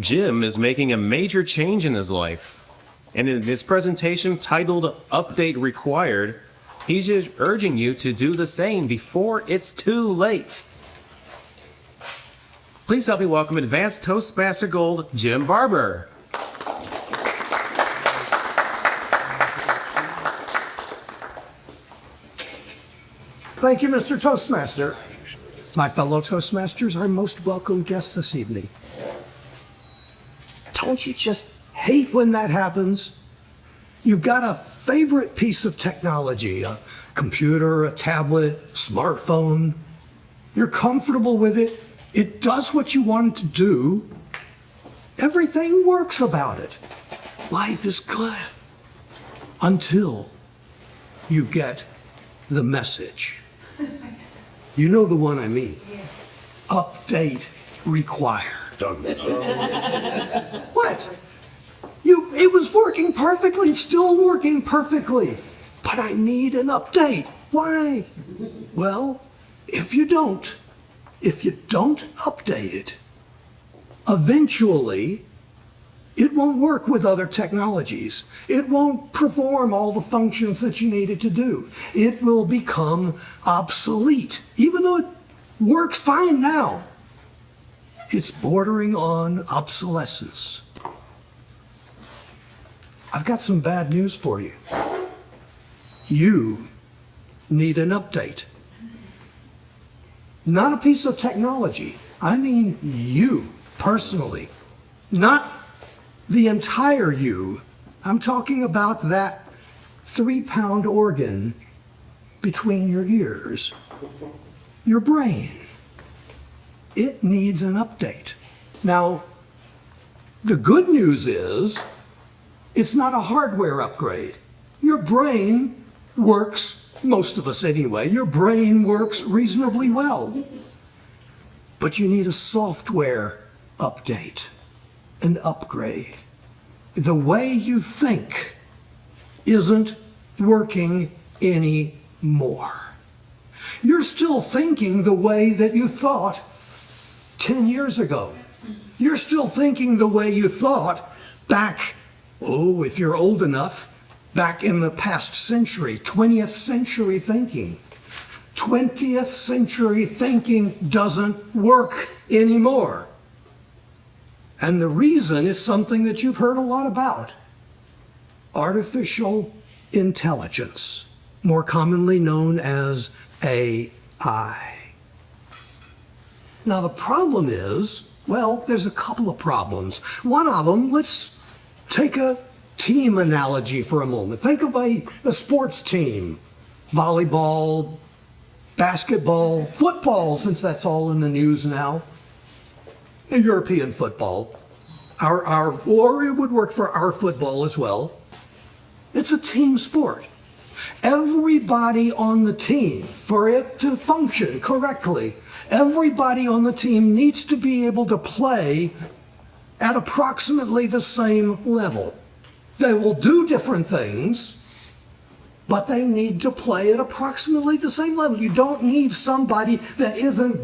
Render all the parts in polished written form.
Jim is making a major change in his life, and in his presentation titled Update Required, he's just urging you to do the same before it's too late. Please help me welcome Advanced Toastmaster Gold, Jim Barber. Thank you, Mr. Toastmaster. My fellow Toastmasters, our most welcome guests this evening. Don't you just hate when that happens? You've got a favorite piece of technology, a computer, a tablet, smartphone. You're comfortable with it. It does what you want it to do. Everything works about it. Life is good. Until you get the message. You know the one I mean. Yes. Update required. What? It was working perfectly, still working perfectly. But I need an update. Why? Well, if you don't update it, eventually it won't work with other technologies. It won't perform all the functions that you need it to do. It will become obsolete. Even though it works fine now, it's bordering on obsolescence. I've got some bad news for you. You need an update. Not a piece of technology. I mean you, personally. Not the entire you. I'm talking about that 3-pound organ between your ears. Your brain. It needs an update. Now, the good news is, it's not a hardware upgrade. Your brain works, most of us anyway, your brain works reasonably well. But you need a software update, an upgrade. The way you think isn't working anymore. You're still thinking the way that you thought 10 years ago. You're still thinking the way you thought back, if you're old enough, back in the past century, 20th century thinking. 20th century thinking doesn't work anymore. And the reason is something that you've heard a lot about. Artificial intelligence, more commonly known as AI. Now the problem is, there's a couple of problems. One of them, let's take a team analogy for a moment. Think of a sports team. Volleyball, basketball, football, since that's all in the news now. European football. Or it would work for our football as well. It's a team sport. Everybody on the team, for it to function correctly, everybody on the team needs to be able to play at approximately the same level. They will do different things, but they need to play at approximately the same level. You don't need somebody that isn't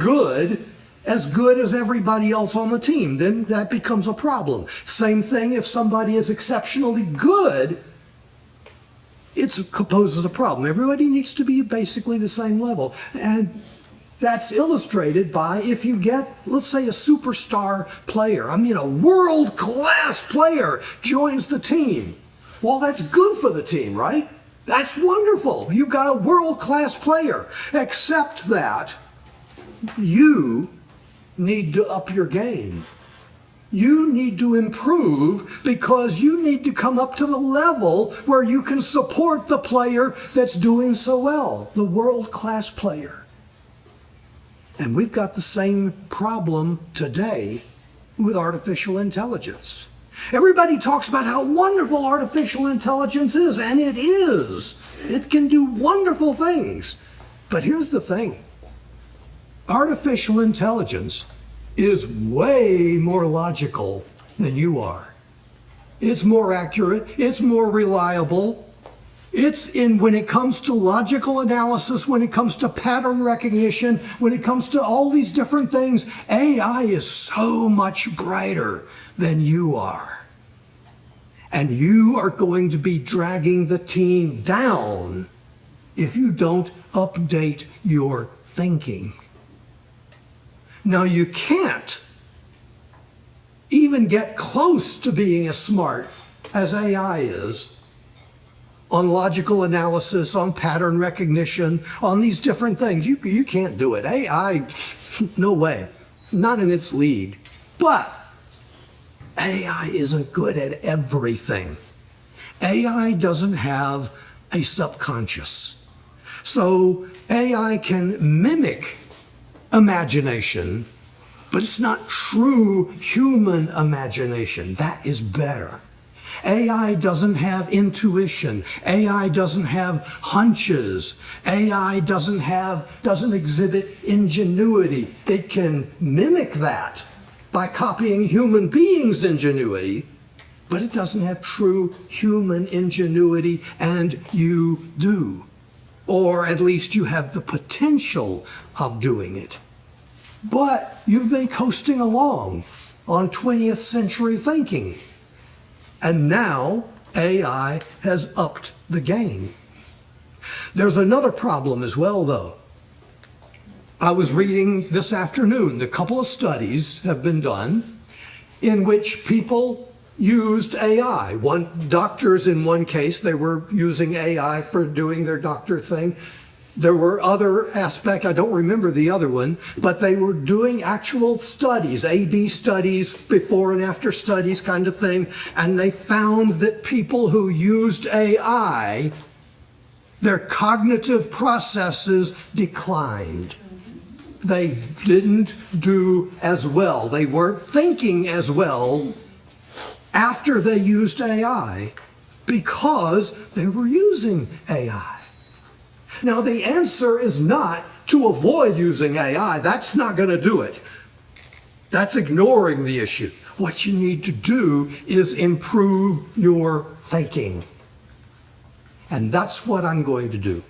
as good as everybody else on the team. Then that becomes a problem. Same thing if somebody is exceptionally good, it poses a problem. Everybody needs to be basically the same level. And that's illustrated by if you get, let's say, a superstar player. A world-class player joins the team. Well, that's good for the team, right? That's wonderful. You've got a world-class player. Except that you need to up your game. You need to improve because you need to come up to the level where you can support the player that's doing so well, the world-class player. And we've got the same problem today with artificial intelligence. Everybody talks about how wonderful artificial intelligence is, and it is. It can do wonderful things. But here's the thing. Artificial intelligence is way more logical than you are. It's more accurate. It's more reliable. It's in when it comes to logical analysis, when it comes to pattern recognition, when it comes to all these different things, AI is so much brighter than you are. And you are going to be dragging the team down if you don't update your thinking. Now, you can't even get close to being as smart as AI is on logical analysis, on pattern recognition, on these different things. You can't do it. AI, no way, not in its league. But AI isn't good at everything. AI doesn't have a subconscious. So AI can mimic imagination, but it's not true human imagination. That is better. AI doesn't have intuition. AI doesn't have hunches. AI doesn't exhibit ingenuity. It can mimic that by copying human beings' ingenuity, but it doesn't have true human ingenuity, and you do. Or at least you have the potential of doing it. But you've been coasting along on 20th century thinking. And now AI has upped the game. There's another problem as well, though. I was reading this afternoon, a couple of studies have been done in which people used AI. Doctors in one case, they were using AI for doing their doctor thing. There were other aspects, I don't remember the other one, but they were doing actual studies, A/B studies, before and after studies kind of thing, and they found that people who used AI, their cognitive processes declined. They didn't do as well. They weren't thinking as well after they used AI because they were using AI. Now, the answer is not to avoid using AI. That's not going to do it. That's ignoring the issue. What you need to do is improve your thinking. And that's what I'm going to do.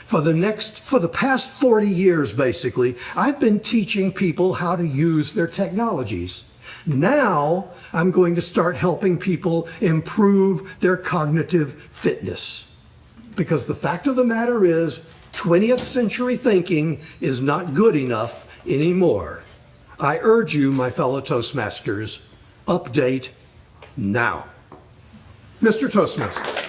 For the past 40 years, basically, I've been teaching people how to use their technologies. Now, I'm going to start helping people improve their cognitive fitness. Because the fact of the matter is, 20th century thinking is not good enough anymore. I urge you, my fellow Toastmasters, update now. Mr. Toastmaster.